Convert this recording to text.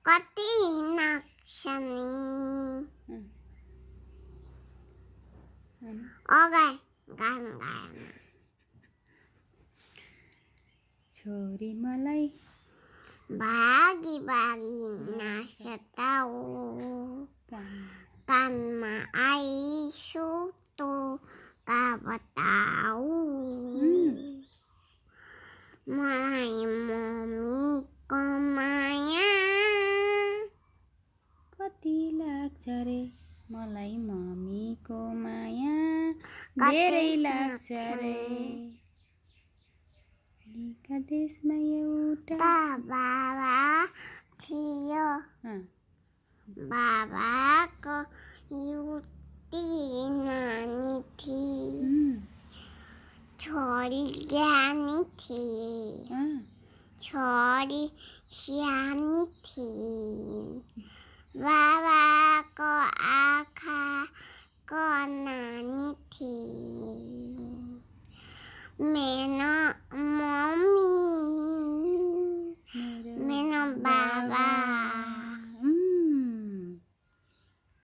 कति नक्सनी अगाइ गान गाएन छोरी मलाई भागी भागी नाचताऊ कानमा आइसु तो का बताऊ मलाई मम्मीको माया कति लाग्छ रे मलाई मम्मीको माया कति धेरै लाग्छ लाग्छ रे का देशमा एउटा बाबा थियो बाबाको युवती नानी थिए छोरी ज्ञानी थिए छोरी सानी थिए बाबाको आँखाको नानी थिए मेहनत